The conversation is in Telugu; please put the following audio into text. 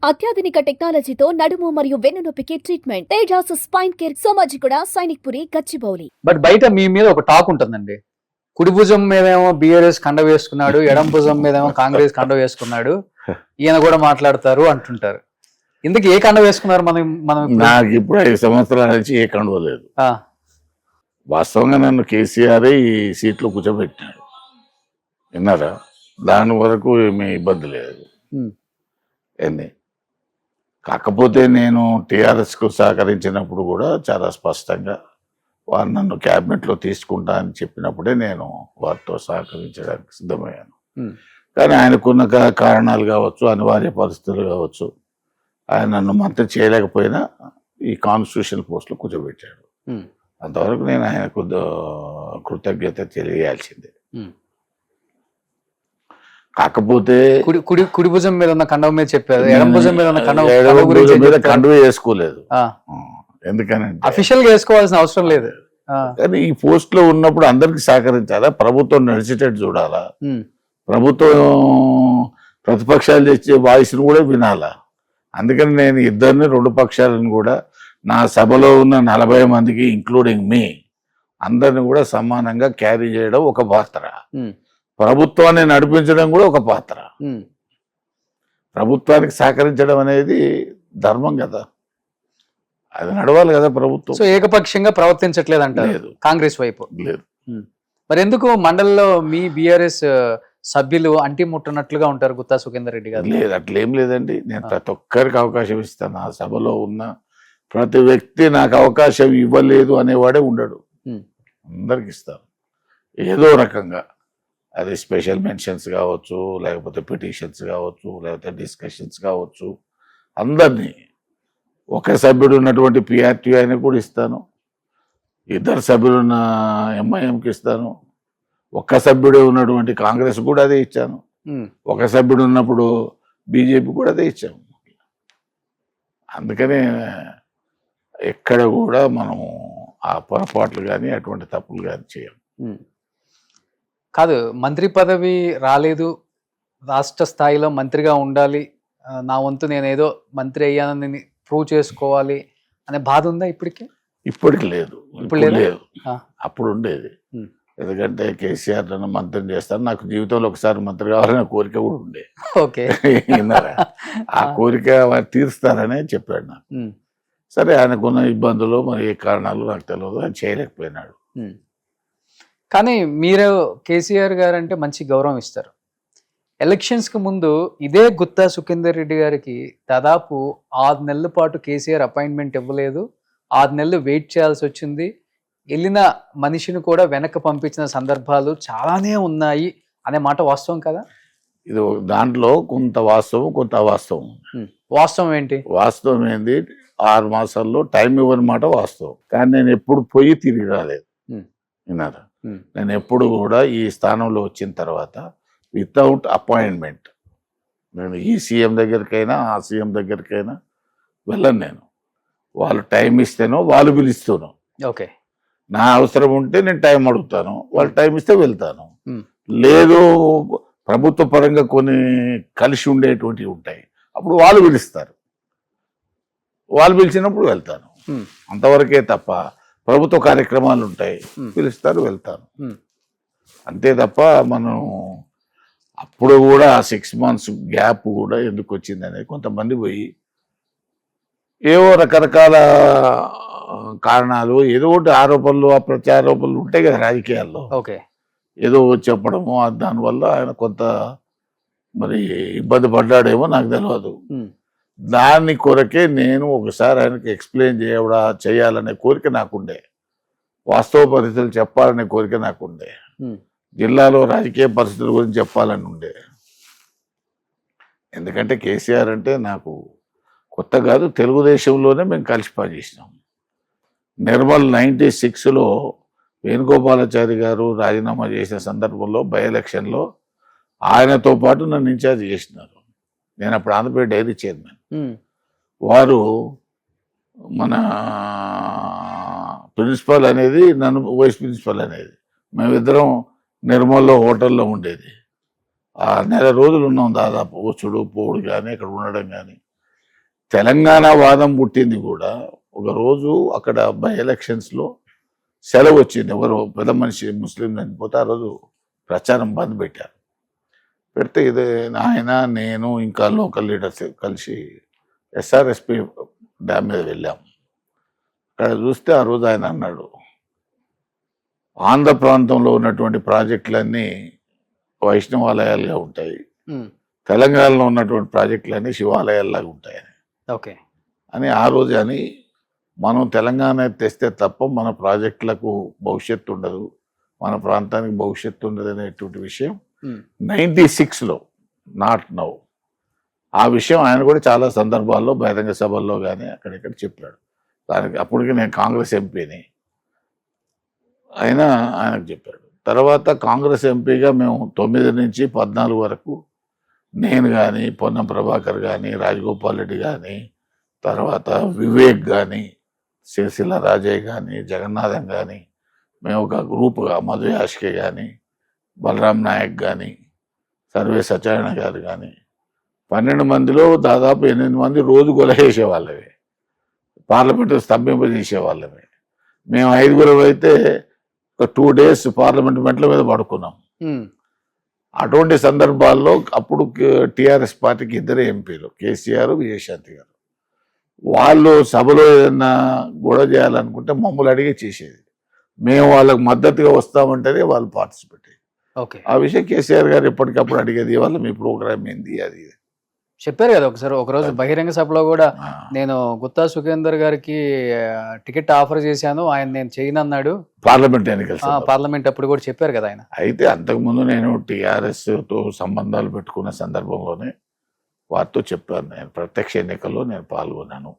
అత్యాధునిక టెక్నాలజీతో నడుము మరియు వెన్నునొప్పికి treatment Tejas spine care Somajiguda Sainikpuri Gachibowli. But బయట మీ మీద ఒక టాక్ ఉంటుందండి. కుడి భుజం మీదేమో బీఆర్ఎస్ కండ వేసుకున్నాడు, ఎడం భుజం మీదేమో కాంగ్రెస్ కండ వేసుకున్నాడు, ఈయన కూడా మాట్లాడతారు అంటుంటారు. ఇందుకు ఏ కండ వేసుకున్నారు? మనం నాకు ఇప్పుడు 5 సంవత్సరాల నుంచి ఏ కండువ లేదు. వాస్తవంగా నన్ను కేసీఆర్ ఈ సీట్లో కూర్చోబెట్టినాడు, విన్నారా? దాని వరకు ఏమీ ఇబ్బంది లేదు. ఏంది కాకపోతే నేను టీఆర్ఎస్కు సహకరించినప్పుడు కూడా చాలా స్పష్టంగా వారు నన్ను క్యాబినెట్లో తీసుకుంటా అని చెప్పినప్పుడే నేను వారితో సహకరించడానికి సిద్ధమయ్యాను. కానీ ఆయనకున్న కారణాలు కావచ్చు, అనివార్య పరిస్థితులు కావచ్చు, ఆయన నన్ను మంత్రి చేయలేకపోయినా ఈ కాన్స్టిట్యూషన్ పోస్ట్లో కూర్చోబెట్టాడు. అంతవరకు నేను ఆయనకు కృతజ్ఞత తెలియాల్సిందే. కాకపోతే కుడి భుజం మీద ఉన్న కండవ మీద చెప్పారు, ఎడం భుజం మీద ఉన్న కండువ వేసుకోలేదు. ఎందుకనంటే అఫీషియల్ గా వేసుకోవాల్సిన అవసరం లేదు. కానీ ఈ పోస్ట్ లో ఉన్నప్పుడు అందరికి సహకరించాలా, ప్రభుత్వం నడిచేటట్టు చూడాలా, ప్రభుత్వం ప్రతిపక్షాలు తెచ్చే వాయిస్ను కూడా వినాలా. అందుకని నేను ఇద్దరిని, 2 పక్షాలను కూడా నా సభలో ఉన్న 40 మందికి ఇంక్లూడింగ్ మీ అందరిని కూడా సమానంగా క్యారీ చేయడం ఒక పాత్ర, ప్రభుత్వాన్ని నడిపించడం కూడా ఒక పాత్ర. ప్రభుత్వానికి సహకరించడం అనేది ధర్మం కదా, అది నడవాలి కదా ప్రభుత్వం. సో ఏకపక్షంగా ప్రవర్తించట్లేదు అంటారు కాంగ్రెస్ వైపు? లేదు. మరి ఎందుకు మండలిలో మీ బీఆర్ఎస్ సభ్యులు అంటి ముట్టనట్లుగా ఉంటారు గుత్తా సుఖేందర్ రెడ్డి గారు? లేదు, అట్లేం లేదండి. నేను ప్రతి ఒక్కరికి అవకాశం ఇస్తాను. ఆ సభలో ఉన్న ప్రతి వ్యక్తి నాకు అవకాశం ఇవ్వలేదు అనేవాడే ఉండడు, అందరికి ఇస్తాను ఏదో రకంగా. అది స్పెషల్ మెన్షన్స్ కావచ్చు, లేకపోతే పిటిషన్స్ కావచ్చు, లేకపోతే డిస్కషన్స్ కావచ్చు, అందరినీ. ఒక సభ్యుడు ఉన్నటువంటి పిఆర్టీ ఆయనకు కూడా ఇస్తాను, 2 సభ్యులున్న ఎంఐఎంకి ఇస్తాను, 1 సభ్యుడే ఉన్నటువంటి కాంగ్రెస్ కూడా అదే ఇచ్చాను, 1 సభ్యుడు ఉన్నప్పుడు బీజేపీ కూడా అదే ఇచ్చాము. అందుకనే ఎక్కడ కూడా మనం ఆ పొరపాట్లు కానీ అటువంటి తప్పులు కానీ చేయం. కాదు, మంత్రి పదవి రాలేదు, రాష్ట్ర స్థాయిలో మంత్రిగా ఉండాలి, నా వంతు నేనేదో మంత్రి అయ్యానని ప్రూవ్ చేసుకోవాలి అనే బాధ ఉందా ఇప్పటికి? ఇప్పటికి లేదు. ఇప్పుడు లేదు, అప్పుడు ఉండేది. ఎందుకంటే కేసీఆర్ నన్ను మంత్రిని చేస్తాను, నాకు జీవితంలో ఒకసారి మంత్రి కావాలనే కోరిక కూడా ఉండే. ఓకే, ఆ కోరిక వారు తీరుస్తారనే చెప్పాడు నాకు. సరే, ఆయనకున్న ఇబ్బందులు మరి ఏ కారణాలు నాకు తెలియదు, ఆయన చేయలేకపోయినాడు. కానీ మీరు కేసీఆర్ గారు అంటే మంచి గౌరవం ఇస్తారు. ఎలక్షన్స్కి ముందు ఇదే గుత్తా సుఖేందర్ రెడ్డి గారికి దాదాపు 6 నెలల పాటు కేసీఆర్ అపాయింట్మెంట్ ఇవ్వలేదు, 6 నెలలు వెయిట్ చేయాల్సి వచ్చింది, వెళ్ళిన మనిషిని కూడా వెనక్కి పంపించిన సందర్భాలు చాలానే ఉన్నాయి అనే మాట వాస్తవం కదా? ఇది దాంట్లో కొంత వాస్తవం, కొంత అవాస్తవం. వాస్తవం ఏంటి? వాస్తవం ఏంది, 6 మాసాల్లో టైం ఇవ్వని మాట వాస్తవం. కానీ నేను ఎప్పుడు పోయి తిరిగి రాలేదు, విన్నారా? నేను ఎప్పుడు కూడా ఈ స్థానంలో వచ్చిన తర్వాత వితౌట్ అపాయింట్మెంట్ నేను ఈ సీఎం దగ్గరికైనా ఆ సీఎం దగ్గరికైనా వెళ్ళను. నేను వాళ్ళు టైం ఇస్తేనో వాళ్ళు పిలుస్తాను. ఓకే, నా అవసరం ఉంటే నేను టైం అడుగుతాను, వాళ్ళు టైం ఇస్తే వెళ్తాను. లేదు, ప్రభుత్వ పరంగా కొన్ని కలిసి ఉండేటువంటివి ఉంటాయి, అప్పుడు వాళ్ళు పిలుస్తారు, వాళ్ళు పిలిచినప్పుడు వెళ్తాను. అంతవరకే తప్ప ప్రభుత్వ కార్యక్రమాలు ఉంటాయి, పిలుస్తారు, వెళ్తాను, అంతే తప్ప మనం అప్పుడు కూడా 6 మంత్స్ గ్యాప్ కూడా ఎందుకు వచ్చింది అనేది కొంతమంది పోయి ఏవో రకరకాల కారణాలు, ఏదో ఒకటి ఆరోపణలు, ప్రత్యారోపణలు ఉంటాయి కదా రాజకీయాల్లో. ఓకే, ఏదో చెప్పడము, దానివల్ల ఆయన కొంత మరి ఇబ్బంది పడ్డాడేమో నాకు తెలియదు. దాని కొరకే నేను ఒకసారి ఆయనకి ఎక్స్ప్లెయిన్ చేయాలనే కోరిక నాకుండే, వాస్తవ పరిస్థితులు చెప్పాలనే కోరిక నాకుండే, జిల్లాలో రాజకీయ పరిస్థితుల గురించి చెప్పాలని ఉండే. ఎందుకంటే కేసీఆర్ అంటే నాకు కొత్త కాదు, తెలుగుదేశంలోనే మేము కలిసి పనిచేసినాం. నిర్మల్ 96లో వేణుగోపాలాచారి గారు రాజీనామా చేసిన సందర్భంలో బై ఎలక్షన్లో ఆయనతో పాటు నన్ను ఇన్ఛార్జ్ చేసినారు. నేను అప్పుడు ఆంధ్రప్రదేశ్ డైరీ చైర్మన్. వారు మన ప్రిన్సిపల్ అనేది, నన్ను వైస్ ప్రిన్సిపల్ అనేది, మేమిద్దరం నిర్మల్లో హోటల్లో ఉండేది. 1 నెల రోజులు ఉన్నాం దాదాపు, వచ్చుడు పోవుడు కానీ, ఇక్కడ ఉండడం కానీ. తెలంగాణ వాదం పుట్టింది కూడా ఒక రోజు అక్కడ బై ఎలక్షన్స్లో సెలవు వచ్చింది. ఎవరో పెద్ద మనిషి ముస్లిం చనిపోతే ఆ రోజు ప్రచారం బంద్ పెట్టారు. పెడితే ఇదే ఆయన నేను ఇంకా లోకల్ లీడర్స్ కలిసి ఎస్ఆర్ఎస్పి డ్యామ్ మీద వెళ్ళాం. అక్కడ చూస్తే ఆ రోజు ఆయన అన్నాడు, ఆంధ్ర ప్రాంతంలో ఉన్నటువంటి ప్రాజెక్టులన్నీ వైష్ణవాలయాలుగా ఉంటాయి, తెలంగాణలో ఉన్నటువంటి ప్రాజెక్టులన్నీ శివాలయాల్లాగా ఉంటాయని ఓకే అని ఆ రోజు అని, మనం తెలంగాణ తెస్తే తప్ప మన ప్రాజెక్టులకు భవిష్యత్తు ఉండదు, మన ప్రాంతానికి భవిష్యత్తు ఉండదు అనేటువంటి విషయం 96లో, నాట్ నౌ. ఆ విషయం ఆయన కూడా చాలా సందర్భాల్లో బహిరంగ సభల్లో కానీ అక్కడిక్కడ చెప్పాడు. దానికి అప్పటికి నేను కాంగ్రెస్ ఎంపీని, ఆయనకు చెప్పాడు. తర్వాత కాంగ్రెస్ ఎంపీగా మేము 9 నుంచి 14 వరకు నేను కానీ, పొన్నం ప్రభాకర్ కానీ, రాజగోపాల్ రెడ్డి కానీ, తర్వాత వివేక్ కానీ, సిరిసిల్ల రాజయ్య కానీ, జగన్నాథం కానీ, మేము ఒక గ్రూపుగా మధు యాష్కే కానీ, బలరాం నాయక్ కానీ, సర్వే సత్యనారాయణ గారు కానీ 12 మందిలో దాదాపు 8 మంది రోజు గొలహేసేవాళ్ళమే, పార్లమెంటు స్తంభింపజేసేవాళ్ళమే. మేము 5గురం అయితే ఒక 2 days పార్లమెంట్ మెట్ల మీద పడుకున్నాం. అటువంటి సందర్భాల్లో అప్పుడు టిఆర్ఎస్ పార్టీకి 2 ఎంపీలు, కేసీఆర్, విజయశాంతి గారు. వాళ్ళు సభలో ఏదైనా గొడవ చేయాలనుకుంటే మమ్మల్ని అడిగే చేసేది. మేము వాళ్ళకు మద్దతుగా వస్తామంటేనే వాళ్ళు పార్టిసిపేట్ అయ్యేది. ఓకే, ఆ విషయం కేసీఆర్ గారు ఎప్పటికప్పుడు అడిగేది, వాళ్ళ మీ ప్రోగ్రామ్ ఏంది అది చెప్పారు కదా ఒకసారి. ఒకరోజు బహిరంగ సభలో కూడా నేను గుత్తా సుఖేందర్ గారికి టికెట్ ఆఫర్ చేశాను, ఆయన నేను చేయనన్నాడు. పార్లమెంట్ ఎన్నికలు పార్లమెంట్ అప్పుడు కూడా చెప్పారు కదా ఆయన. అయితే అంతకుముందు నేను టీఆర్ఎస్తో సంబంధాలు పెట్టుకున్న సందర్భంలోనే వారితో చెప్పాను, నేను ప్రత్యక్ష ఎన్నికల్లో నేను పాల్గొన్నాను,